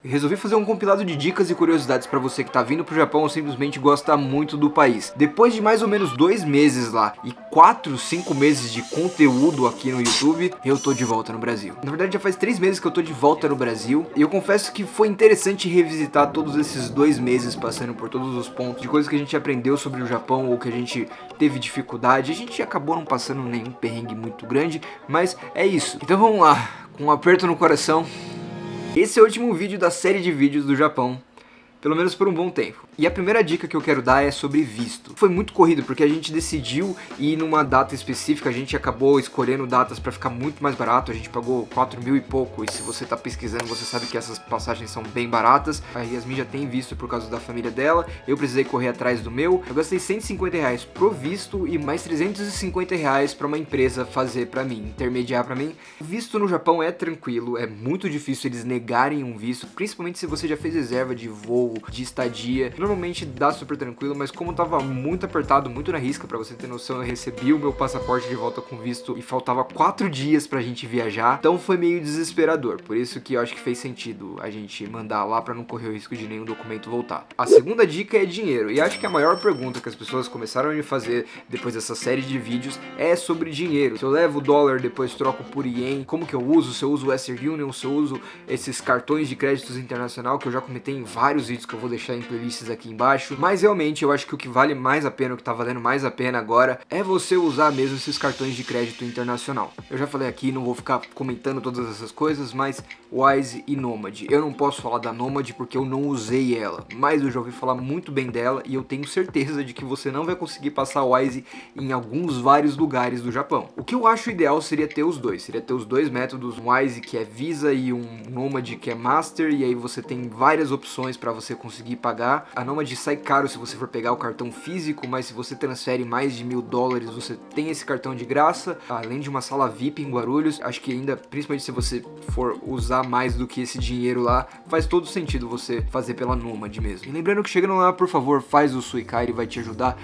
Resolvi fazer um compilado de dicas e curiosidades para você que tá vindo pro Japão ou simplesmente gosta muito do país. Depois de mais ou menos 2 meses lá e 4, 5 meses de conteúdo aqui no YouTube, eu tô de volta no Brasil. Na verdade já faz 3 meses que eu tô de volta no Brasil e eu confesso que foi interessante revisitar todos esses 2 meses passando por todos os pontos de coisas que a gente aprendeu sobre o Japão ou que a gente teve dificuldade. A gente acabou não passando nenhum perrengue muito grande, mas é isso. Então vamos lá, com um aperto no coração. Esse é o último vídeo da série de vídeos do Japão, pelo menos por um bom tempo. E a primeira dica que eu quero dar é sobre visto. Foi muito corrido, porque a gente decidiu ir numa data específica, a gente acabou escolhendo datas para ficar muito mais barato, a gente pagou 4 mil e pouco, e se você tá pesquisando, você sabe que essas passagens são bem baratas. A Yasmin já tem visto por causa da família dela, eu precisei correr atrás do meu. Eu gastei 150 reais pro visto e mais 350 reais pra uma empresa fazer pra mim, intermediar pra mim. O visto no Japão é tranquilo, é muito difícil eles negarem um visto, principalmente se você já fez reserva de voo, de estadia. Normalmente dá super tranquilo, mas como tava muito apertado, muito na risca, pra você ter noção, eu recebi o meu passaporte de volta com visto e faltava 4 dias pra gente viajar, então foi meio desesperador. Por isso que eu acho que fez sentido a gente mandar lá pra não correr o risco de nenhum documento voltar. A segunda dica é dinheiro, e acho que a maior pergunta que as pessoas começaram a me fazer depois dessa série de vídeos é sobre dinheiro. Se eu levo o dólar, depois troco por ien, como que eu uso? Se eu uso o Western Union, se eu uso esses cartões de créditos internacional, que eu já comentei em vários vídeos que eu vou deixar em playlists aqui embaixo. Mas realmente eu acho que o que vale mais a pena, o que tá valendo mais a pena agora, é você usar mesmo esses cartões de crédito internacional. Eu já falei aqui, não vou ficar comentando todas essas coisas, mas Wise e Nomad. Eu não posso falar da Nomad porque eu não usei ela, mas eu já ouvi falar muito bem dela e eu tenho certeza de que você não vai conseguir passar Wise em vários lugares do Japão. O que eu acho ideal seria ter os dois, métodos, um Wise que é Visa e um Nomad que é Master, e aí você tem várias opções para você conseguir pagar. A Nomad sai caro se você for pegar o cartão físico, mas se você transfere mais de $1000, você tem esse cartão de graça, além de uma sala VIP em Guarulhos. Acho que ainda, principalmente se você for usar mais do que esse dinheiro lá, faz todo sentido você fazer pela Nomad mesmo. E lembrando que chegando lá, por favor, faz o Suica, ele vai te ajudar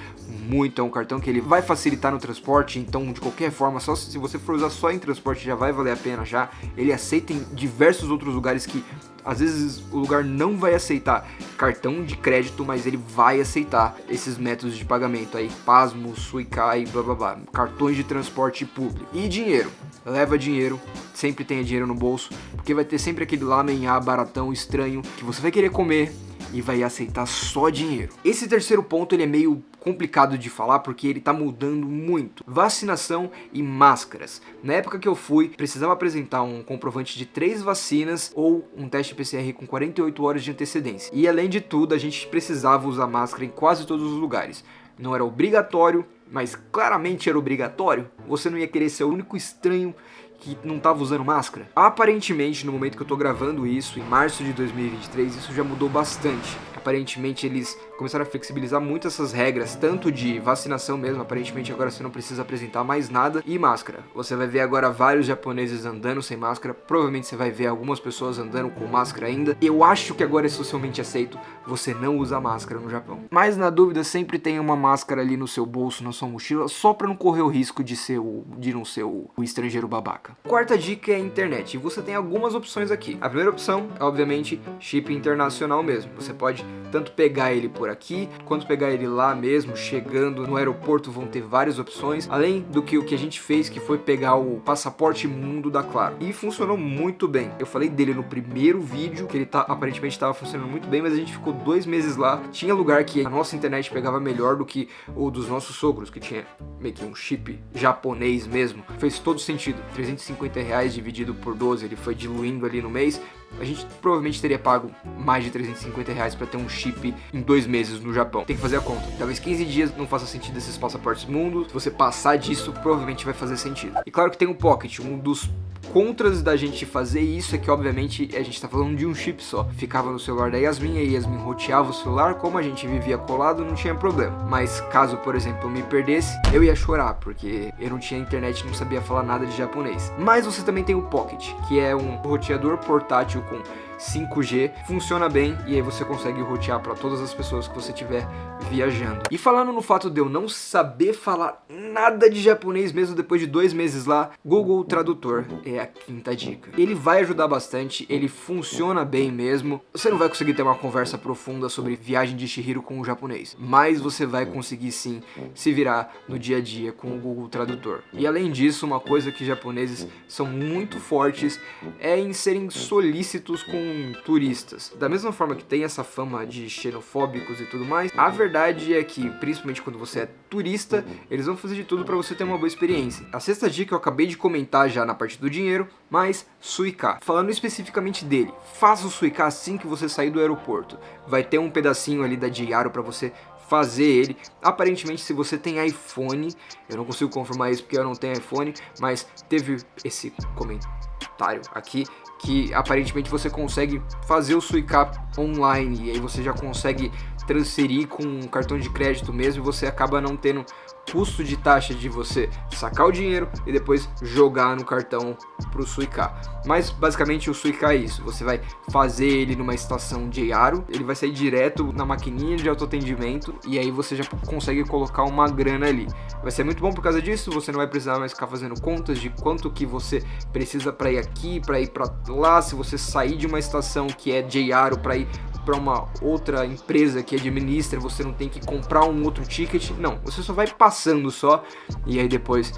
muito. É um cartão que ele vai facilitar no transporte, então de qualquer forma, só se você for usar só em transporte já vai valer a pena já. Ele aceita em diversos outros lugares que às vezes o lugar não vai aceitar cartão de crédito, mas ele vai aceitar esses métodos de pagamento aí, Pasmo, Suica, blá blá blá, cartões de transporte público. E dinheiro, leva dinheiro, sempre tenha dinheiro no bolso, porque vai ter sempre aquele lamen baratão estranho que você vai querer comer e vai aceitar só dinheiro. Esse terceiro ponto ele é meio complicado de falar porque ele tá mudando muito. Vacinação e máscaras. Na época que eu fui, precisava apresentar um comprovante de 3 vacinas ou um teste PCR com 48 horas de antecedência. E além de tudo, a gente precisava usar máscara em quase todos os lugares. Não era obrigatório, mas claramente era obrigatório. Você não ia querer ser o único estranho que não tava usando máscara. Aparentemente, no momento que eu tô gravando isso, em março de 2023, isso já mudou bastante. Aparentemente eles começaram a flexibilizar muito essas regras, tanto de vacinação mesmo, aparentemente agora você não precisa apresentar mais nada, e máscara. Você vai ver agora vários japoneses andando sem máscara, provavelmente você vai ver algumas pessoas andando com máscara ainda. Eu acho que agora é socialmente aceito você não usar máscara no Japão. Mas na dúvida, sempre tem uma máscara ali no seu bolso, na sua mochila, só pra não correr o risco de não ser o estrangeiro babaca. Quarta dica é a internet, e você tem algumas opções aqui. A primeira opção é, obviamente, chip internacional mesmo. Você pode tanto pegar ele por aqui, quanto pegar ele lá mesmo, chegando no aeroporto vão ter várias opções, além do que o que a gente fez, que foi pegar o passaporte mundo da Claro. E funcionou muito bem. Eu falei dele no primeiro vídeo, que ele aparentemente estava funcionando muito bem, mas a gente ficou 2 meses lá. Tinha lugar que a nossa internet pegava melhor do que o dos nossos sogros, que tinha meio que um chip japonês mesmo. Fez todo sentido. 350 reais dividido por 12, ele foi diluindo ali no mês. A gente provavelmente teria pago mais de 350 reais pra ter um chip em 2 meses no Japão. Tem que fazer a conta. Talvez 15 dias não faça sentido esses passaportes mundo. Se você passar disso, provavelmente vai fazer sentido. E claro que tem o Pocket, um dos contras da gente fazer isso é que, obviamente, a gente tá falando de um chip só. Ficava no celular da Yasmin, e a Yasmin roteava o celular, como a gente vivia colado, não tinha problema. Mas caso, por exemplo, eu me perdesse, eu ia chorar, porque eu não tinha internet e não sabia falar nada de japonês. Mas você também tem o Pocket, que é um roteador portátil com 5G, funciona bem e aí você consegue rotear para todas as pessoas que você estiver viajando. E falando no fato de eu não saber falar nada de japonês mesmo depois de 2 meses lá, Google Tradutor é a quinta dica. Ele vai ajudar bastante, ele funciona bem mesmo. Você não vai conseguir ter uma conversa profunda sobre viagem de Chihiro com o japonês, mas você vai conseguir sim se virar no dia a dia com o Google Tradutor. E além disso, uma coisa que japoneses são muito fortes é em serem solícitos com turistas. Da mesma forma que tem essa fama de xenofóbicos e tudo mais, a verdade é que, principalmente quando você é turista, eles vão fazer de tudo para você ter uma boa experiência. A sexta dica eu acabei de comentar já na parte do dinheiro, mas Suica. Falando especificamente dele, faça o Suica assim que você sair do aeroporto. Vai ter um pedacinho ali da JR para você fazer ele. Aparentemente, se você tem iPhone, eu não consigo confirmar isso porque eu não tenho iPhone, mas teve esse comentário aqui que aparentemente você consegue fazer o Suica online e aí você já consegue transferir com um cartão de crédito mesmo e você acaba não tendo custo de taxa de você sacar o dinheiro e depois jogar no cartão pro Suica. Mas basicamente o Suica é isso, você vai fazer ele numa estação JR, ele vai sair direto na maquininha de autoatendimento e aí você já consegue colocar uma grana ali. Vai ser muito bom por causa disso, você não vai precisar mais ficar fazendo contas de quanto que você precisa para ir aqui, para ir para lá, se você sair de uma estação que é JR para ir para uma outra empresa que administra, você não tem que comprar um outro ticket, não, você só vai passando só, e aí depois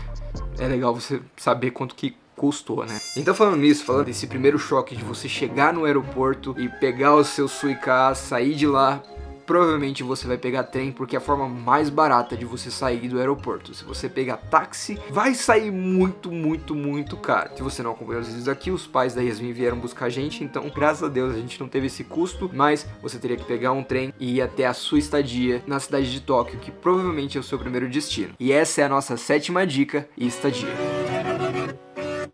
é legal você saber quanto que custou, né? Então falando nisso, falando desse primeiro choque de você chegar no aeroporto e pegar o seu Suica, sair de lá, provavelmente você vai pegar trem porque é a forma mais barata de você sair do aeroporto. Se você pegar táxi, vai sair muito, muito, muito caro. Se você não acompanhou os vídeos aqui, os pais da Yasmin vieram buscar a gente, então graças a Deus a gente não teve esse custo, mas você teria que pegar um trem e ir até a sua estadia na cidade de Tóquio, que provavelmente é o seu primeiro destino. E essa é a nossa 7ª dica e estadia.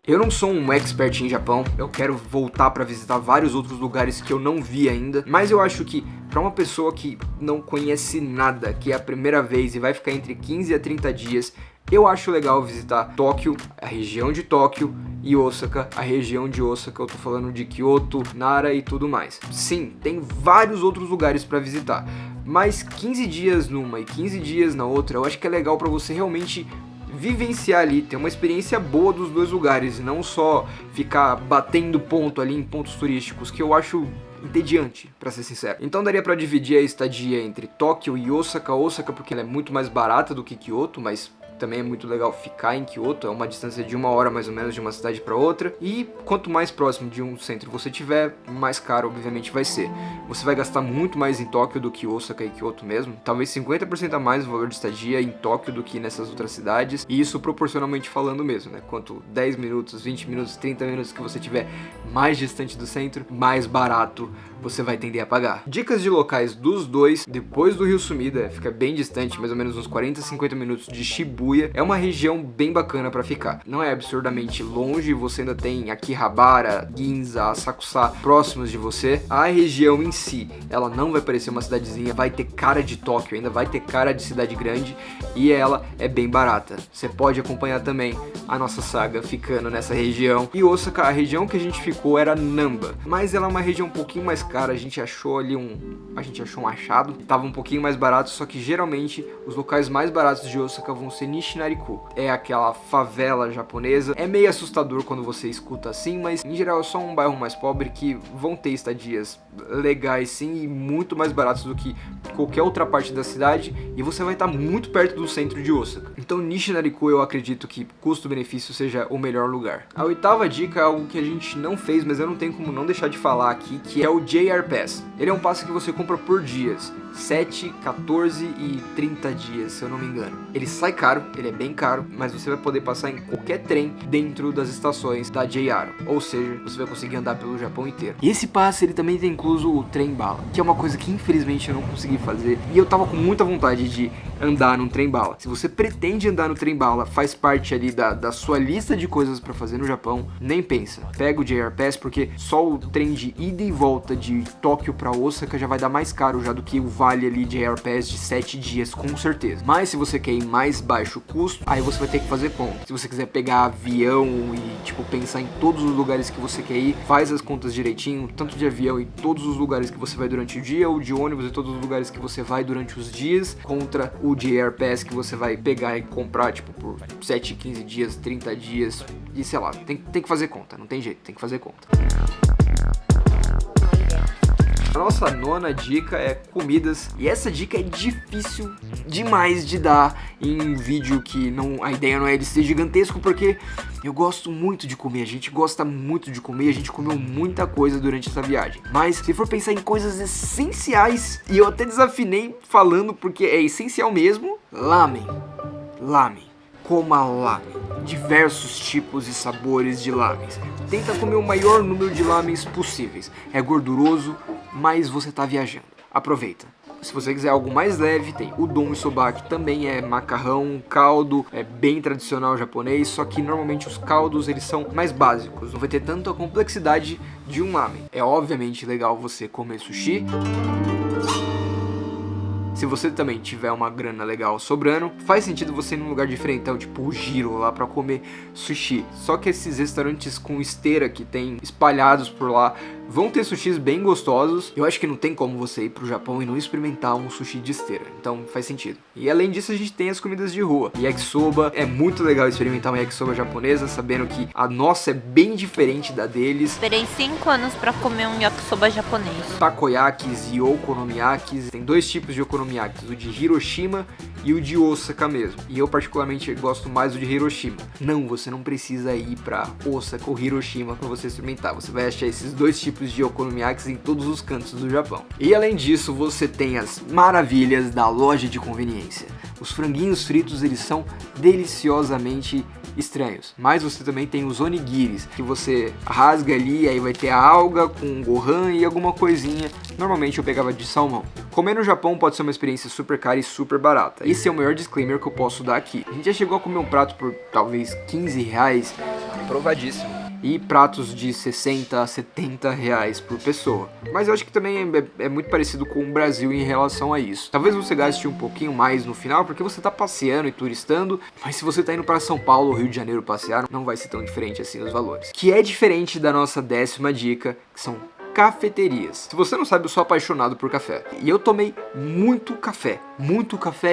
Eu não sou um expert em Japão, eu quero voltar para visitar vários outros lugares que eu não vi ainda, mas eu acho que para uma pessoa que não conhece nada, que é a primeira vez e vai ficar entre 15 a 30 dias, eu acho legal visitar Tóquio, a região de Tóquio, e Osaka, a região de Osaka, eu tô falando de Kyoto, Nara e tudo mais. Sim, tem vários outros lugares para visitar, mas 15 dias numa e 15 dias na outra, eu acho que é legal para você realmente vivenciar ali, ter uma experiência boa dos dois lugares, não só ficar batendo ponto ali em pontos turísticos, que eu acho entediante, pra ser sincero. Então daria pra dividir a estadia entre Tóquio e Osaka. Osaka porque ela é muito mais barata do que Kyoto, mas também é muito legal ficar em Kyoto, é uma distância de 1 hora mais ou menos de uma cidade para outra, e quanto mais próximo de um centro você tiver, mais caro obviamente vai ser. Você vai gastar muito mais em Tóquio do que Osaka e Kyoto mesmo, talvez 50% a mais o valor de estadia em Tóquio do que nessas outras cidades, e isso proporcionalmente falando mesmo, né? Quanto 10 minutos, 20 minutos, 30 minutos que você tiver mais distante do centro, mais barato você vai tender a pagar. Dicas de locais dos dois, depois do Rio Sumida, fica bem distante, mais ou menos uns 40, 50 minutos de Shibuya, é uma região bem bacana pra ficar. Não é absurdamente longe, você ainda tem Akihabara, Ginza, Asakusa próximos de você. A região em si, ela não vai parecer uma cidadezinha, vai ter cara de Tóquio, ainda vai ter cara de cidade grande, e ela é bem barata. Você pode acompanhar também a nossa saga ficando nessa região. E Osaka, a região que a gente ficou era Namba, mas ela é uma região um pouquinho mais cara, a gente achou ali um achado, tava um pouquinho mais barato, só que geralmente os locais mais baratos de Osaka vão ser Nishinariku, é aquela favela japonesa, é meio assustador quando você escuta assim, mas em geral é só um bairro mais pobre que vão ter estadias legais sim e muito mais baratos do que qualquer outra parte da cidade, e você vai estar muito perto do centro de Osaka. Então Nishinariku eu acredito que custo-benefício seja o melhor lugar. A 8ª dica é algo que a gente não fez, mas eu não tenho como não deixar de falar aqui, que é o JR Pass. Ele é um passe que você compra por dias, 7, 14 e 30 dias, se eu não me engano. Ele sai caro, ele é bem caro, mas você vai poder passar em qualquer trem dentro das estações da JR, ou seja, você vai conseguir andar pelo Japão inteiro. E esse passe, ele também tem incluso o trem bala, que é uma coisa que infelizmente eu não consegui fazer, e eu tava com muita vontade de andar num trem bala. Se você pretende andar no trem bala, faz parte ali da sua lista de coisas pra fazer no Japão, nem pensa. Pega o JR Pass, porque só o trem de ida e volta de Tóquio pra Osaka já vai dar mais caro já do que o vale ali de Airpass de 7 dias, com certeza. Mas se você quer ir mais baixo custo, aí você vai ter que fazer conta. Se você quiser pegar avião e, tipo, pensar em todos os lugares que você quer ir, faz as contas direitinho, tanto de avião e todos os lugares que você vai durante o dia, ou de ônibus e todos os lugares que você vai durante os dias, contra o de Airpass que você vai pegar e comprar, tipo, por 7, 15 dias, 30 dias, e sei lá, tem que fazer conta, não tem jeito, tem que fazer conta. A nossa nona dica é comidas, e essa dica é difícil demais de dar em um vídeo que a ideia não é ele ser gigantesco, porque eu gosto muito de comer, a gente gosta muito de comer, a gente comeu muita coisa durante essa viagem. Mas se for pensar em coisas essenciais, e eu até desafinei falando porque é essencial mesmo, lamen. Coma lamen. Diversos tipos e sabores de lamens. Tenta comer o maior número de lamens possíveis. É gorduroso, mas você tá viajando. Aproveita. Se você quiser algo mais leve, tem udon e soba, que também é macarrão, caldo, é bem tradicional japonês, só que normalmente os caldos eles são mais básicos, não vai ter tanta complexidade de um lamen. É obviamente legal você comer sushi. Se você também tiver uma grana legal sobrando, faz sentido você ir num lugar diferentão, tipo o Giro, lá pra comer sushi. Só que esses restaurantes com esteira que tem espalhados por lá, vão ter sushis bem gostosos. Eu acho que não tem como você ir pro Japão e não experimentar um sushi de esteira, então faz sentido. E além disso a gente tem as comidas de rua. Yakisoba, é muito legal experimentar uma yakisoba japonesa, sabendo que a nossa é bem diferente da deles. Esperei 5 anos pra comer um yakisoba japonês. Takoyakis e okonomiyakis, tem dois tipos de okonomiyakis, o de Hiroshima e o de Osaka mesmo. E eu particularmente gosto mais do de Hiroshima. Não, você não precisa ir pra Osaka ou Hiroshima pra você experimentar. Você vai achar esses dois tipos de okonomiyakis em todos os cantos do Japão. E além disso, você tem as maravilhas da loja de conveniência. Os franguinhos fritos, eles são deliciosamente estranhos. Mas você também tem os onigiris, que você rasga ali, aí vai ter a alga com um gohan e alguma coisinha. Normalmente eu pegava de salmão. Comer no Japão pode ser uma experiência super cara e super barata. Esse é o maior disclaimer que eu posso dar aqui. A gente já chegou a comer um prato por talvez 15 reais, aprovadíssimo. E pratos de 60 a 70 reais por pessoa. Mas eu acho que também é muito parecido com o Brasil em relação a isso. Talvez você gaste um pouquinho mais no final, porque você tá passeando e turistando, mas se você tá indo para São Paulo ou Rio de Janeiro passear, não vai ser tão diferente assim os valores. Que é diferente da nossa 10ª dica, que são cafeterias. Se você não sabe, eu sou apaixonado por café. E eu tomei muito café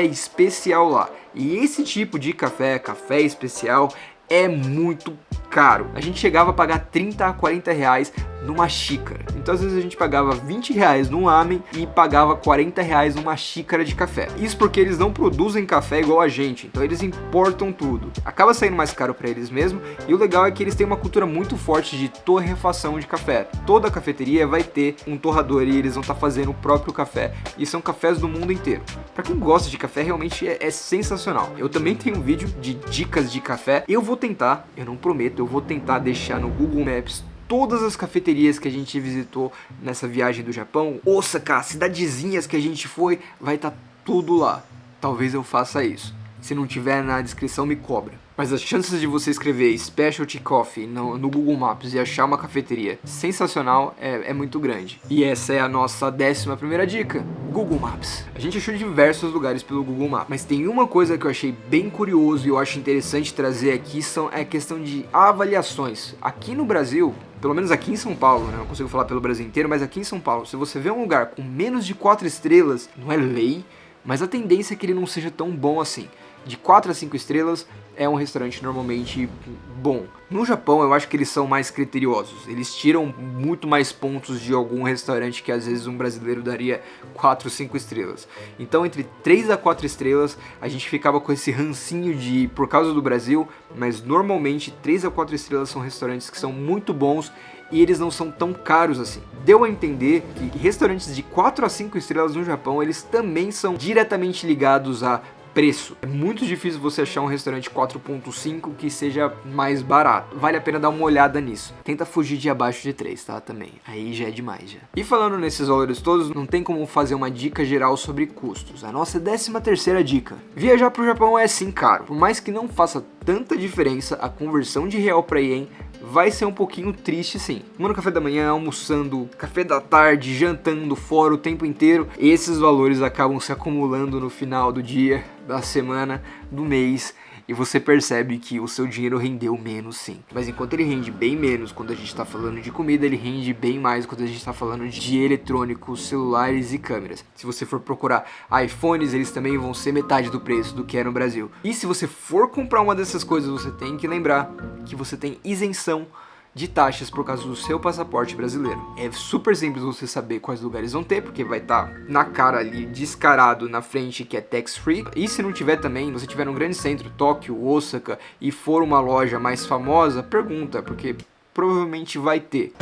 especial lá. E esse tipo de café especial, é muito caro. A gente chegava a pagar 30 a 40 reais numa xícara. Então às vezes a gente pagava 20 reais num lamen e pagava 40 reais numa xícara de café. Isso porque eles não produzem café igual a gente, então eles importam tudo. Acaba saindo mais caro para eles mesmo, e o legal é que eles têm uma cultura muito forte de torrefação de café. Toda cafeteria vai ter um torrador e eles vão estar fazendo o próprio café, e são cafés do mundo inteiro. Para quem gosta de café, realmente é sensacional. Eu também tenho um vídeo de dicas de café. Eu vou tentar, eu não prometo, eu vou tentar deixar no Google Maps todas as cafeterias que a gente visitou nessa viagem do Japão. Osaka, cidadezinhas que a gente foi, vai estar tudo lá. Talvez eu faça isso. Se não tiver na descrição, me cobra. Mas as chances de você escrever Specialty Coffee no Google Maps e achar uma cafeteria sensacional é muito grande. E essa é a nossa 11ª dica, Google Maps. A gente achou diversos lugares pelo Google Maps, mas tem uma coisa que eu achei bem curioso e eu acho interessante trazer aqui, é a questão de avaliações. Aqui no Brasil, pelo menos aqui em São Paulo, né? Não consigo falar pelo Brasil inteiro, mas aqui em São Paulo, se você vê um lugar com menos de 4 estrelas, não é lei, mas a tendência é que ele não seja tão bom assim. De 4 a 5 estrelas é um restaurante normalmente bom. No Japão eu acho que eles são mais criteriosos. Eles tiram muito mais pontos de algum restaurante que às vezes um brasileiro daria 4 ou 5 estrelas. Então entre 3 a 4 estrelas a gente ficava com esse rancinho por causa do Brasil, mas normalmente 3 a 4 estrelas são restaurantes que são muito bons e eles não são tão caros assim. Deu a entender que restaurantes de 4 a 5 estrelas no Japão, eles também são diretamente ligados a preço. É muito difícil você achar um restaurante 4.5 que seja mais barato. Vale a pena dar uma olhada nisso. Tenta fugir de abaixo de 3, tá? Também. Aí já é demais, já. E falando nesses valores todos, não tem como fazer uma dica geral sobre custos. A nossa 13ª dica. Viajar pro Japão é sim caro. Por mais que não faça tanta diferença, a conversão de real para ien vai ser um pouquinho triste sim. Tomando café da manhã, almoçando, café da tarde, jantando fora o tempo inteiro, esses valores acabam se acumulando no final do dia, da semana, do mês, e você percebe que o seu dinheiro rendeu menos sim. Mas enquanto ele rende bem menos quando a gente está falando de comida, ele rende bem mais quando a gente está falando de eletrônicos, celulares e câmeras. Se você for procurar iPhones, eles também vão ser metade do preço do que é no Brasil. E se você for comprar uma dessas coisas, você tem que lembrar que você tem isenção de taxas por causa do seu passaporte brasileiro. É super simples você saber quais lugares vão ter, porque vai estar na cara ali, descarado na frente que é tax free. E se não tiver também, você tiver num grande centro, Tóquio, Osaka, e for uma loja mais famosa, pergunta, porque provavelmente vai ter.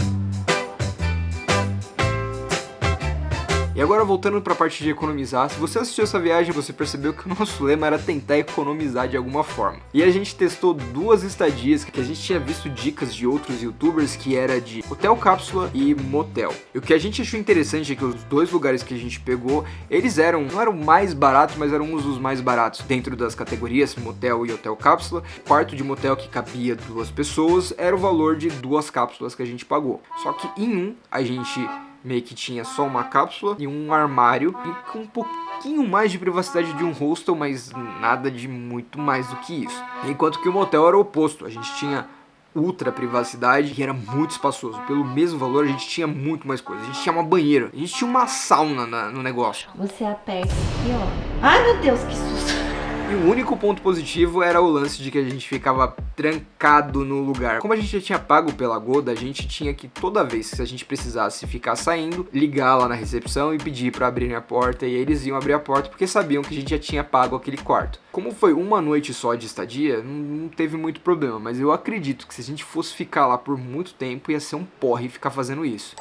E agora voltando para a parte de economizar, se você assistiu essa viagem, você percebeu que o nosso lema era tentar economizar de alguma forma. E a gente testou 2 estadias que a gente tinha visto dicas de outros youtubers, que era de hotel cápsula e motel. E o que a gente achou interessante é que os 2 lugares que a gente pegou, eles não eram mais baratos, mas eram uns dos mais baratos dentro das categorias motel e hotel cápsula. O quarto de motel que cabia 2 pessoas era o valor de 2 cápsulas que a gente pagou. Só que em um a gente meio que tinha só uma cápsula e um armário e com um pouquinho mais de privacidade de um hostel, mas nada de muito mais do que isso. Enquanto que o motel era o oposto, a gente tinha ultra privacidade e era muito espaçoso. Pelo mesmo valor a gente tinha muito mais coisa. A gente tinha uma banheira, a gente tinha uma sauna no negócio. Você aperta aqui, ó. Ai meu Deus, que susto! E o único ponto positivo era o lance de que a gente ficava trancado no lugar. Como a gente já tinha pago pela Goda, a gente tinha que toda vez que a gente precisasse ficar saindo, ligar lá na recepção e pedir para abrirem a porta, e eles iam abrir a porta porque sabiam que a gente já tinha pago aquele quarto. Como foi uma noite só de estadia, não teve muito problema, mas eu acredito que se a gente fosse ficar lá por muito tempo, ia ser um porre ficar fazendo isso.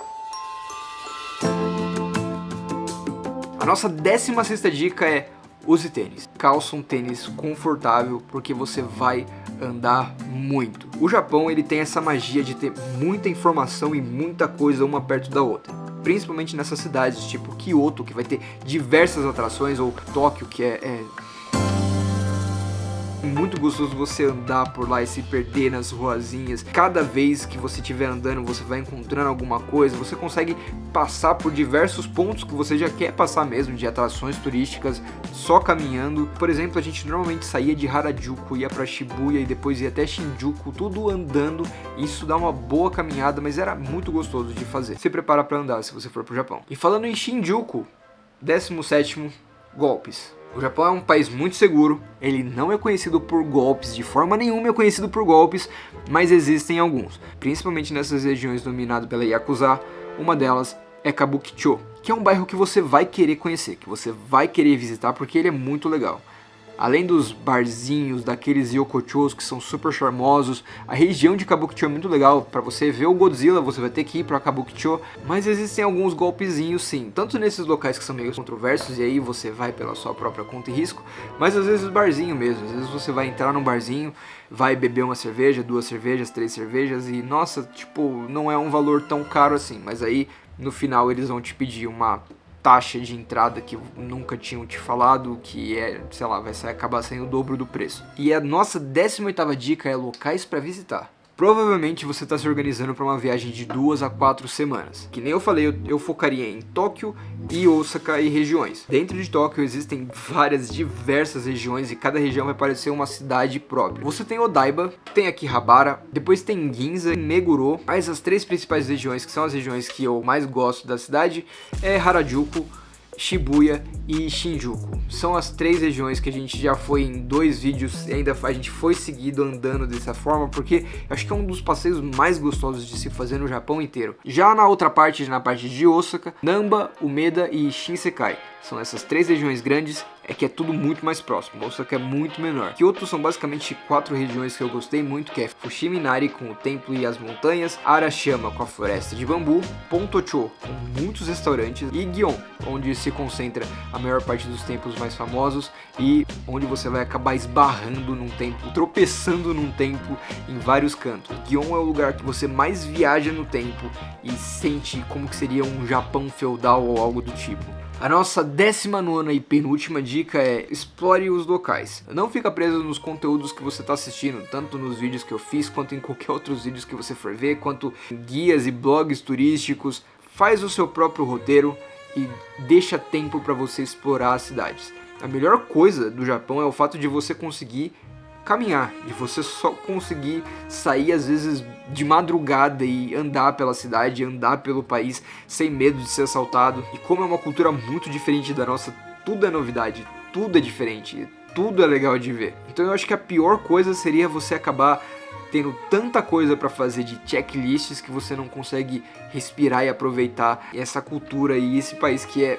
A nossa 16ª dica é: use tênis. Calça um tênis confortável, porque você vai andar muito. O Japão, ele tem essa magia de ter muita informação e muita coisa uma perto da outra. Principalmente nessas cidades, tipo Kyoto, que vai ter diversas atrações, ou Tóquio, que é muito gostoso você andar por lá e se perder nas ruazinhas. Cada vez que você estiver andando, você vai encontrando alguma coisa, você consegue passar por diversos pontos que você já quer passar mesmo, de atrações turísticas, só caminhando. Por exemplo, a gente normalmente saía de Harajuku, ia pra Shibuya e depois ia até Shinjuku, tudo andando. Isso dá uma boa caminhada, mas era muito gostoso de fazer. Se prepara pra andar se você for pro Japão. E falando em Shinjuku, 17º, golpes. O Japão é um país muito seguro, ele não é conhecido por golpes, de forma nenhuma é conhecido por golpes, mas existem alguns, principalmente nessas regiões dominadas pela Yakuza. Uma delas é Kabukicho, que é um bairro que você vai querer conhecer, que você vai querer visitar porque ele é muito legal. Além dos barzinhos, daqueles yokochos que são super charmosos, a região de Kabukicho é muito legal. Para você ver o Godzilla, você vai ter que ir para Kabukicho, mas existem alguns golpezinhos sim, tanto nesses locais que são meio controversos e aí você vai pela sua própria conta e risco, mas às vezes barzinho mesmo, às vezes você vai entrar num barzinho, vai beber uma cerveja, 2 cervejas, 3 cervejas e nossa, tipo, não é um valor tão caro assim, mas aí no final eles vão te pedir uma taxa de entrada que nunca tinham te falado, que é, sei lá, vai acabar sendo o dobro do preço. E a nossa 18ª dica é locais para visitar. Provavelmente você está se organizando para uma viagem de 2 a 4 semanas. Que nem eu falei, eu focaria em Tóquio e Osaka e regiões. Dentro de Tóquio existem diversas regiões e cada região vai parecer uma cidade própria. Você tem Odaiba, tem Akihabara, depois tem Ginza e Meguro. Mas as 3 principais regiões, que são as regiões que eu mais gosto da cidade, é Harajuku, Shibuya e Shinjuku. São as 3 regiões que a gente já foi em 2 vídeos e ainda a gente foi seguido andando dessa forma, porque eu acho que é um dos passeios mais gostosos de se fazer no Japão inteiro. Já na outra parte, na parte de Osaka, Namba, Umeda e Shinsekai. São essas 3 regiões grandes, é que é tudo muito mais próximo, Osaka é muito menor. Kyoto são basicamente 4 regiões que eu gostei muito, que é Fushimi-Inari com o templo e as montanhas, Arashiyama com a floresta de bambu, Pontocho com muitos restaurantes e Gion, onde se concentra a maior parte dos templos mais famosos e onde você vai acabar esbarrando num templo, tropeçando num templo em vários cantos. Gion é o lugar que você mais viaja no tempo e sente como que seria um Japão feudal ou algo do tipo. A nossa 19ª e penúltima dica é: explore os locais. Não fica preso nos conteúdos que você está assistindo, tanto nos vídeos que eu fiz, quanto em qualquer outros vídeos que você for ver, quanto em guias e blogs turísticos. Faz o seu próprio roteiro e deixa tempo para você explorar as cidades. A melhor coisa do Japão é o fato de você conseguir caminhar, de você só conseguir sair às vezes de madrugada e andar pela cidade, andar pelo país sem medo de ser assaltado. E como é uma cultura muito diferente da nossa, tudo é novidade, tudo é diferente, tudo é legal de ver. Então eu acho que a pior coisa seria você acabar tendo tanta coisa para fazer de checklists que você não consegue respirar e aproveitar essa cultura e esse país que é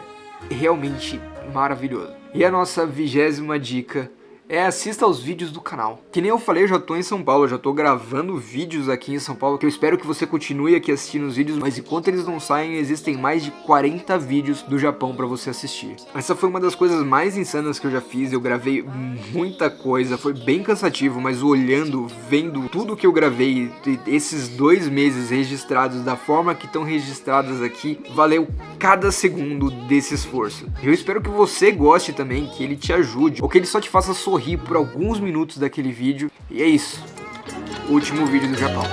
realmente maravilhoso. E a nossa 20ª dica é: assista aos vídeos do canal. Que nem eu falei, eu já tô em São Paulo, eu já tô gravando vídeos aqui em São Paulo, que eu espero que você continue aqui assistindo os vídeos, mas enquanto eles não saem, existem mais de 40 vídeos do Japão pra você assistir. Essa foi uma das coisas mais insanas que eu já fiz, eu gravei muita coisa, foi bem cansativo, mas olhando, vendo tudo que eu gravei, esses 2 meses registrados da forma que estão registrados aqui, valeu cada segundo desse esforço. Eu espero que você goste também, que ele te ajude, ou que ele só te faça sorrir por alguns minutos daquele vídeo. E é isso. Último vídeo do Japão.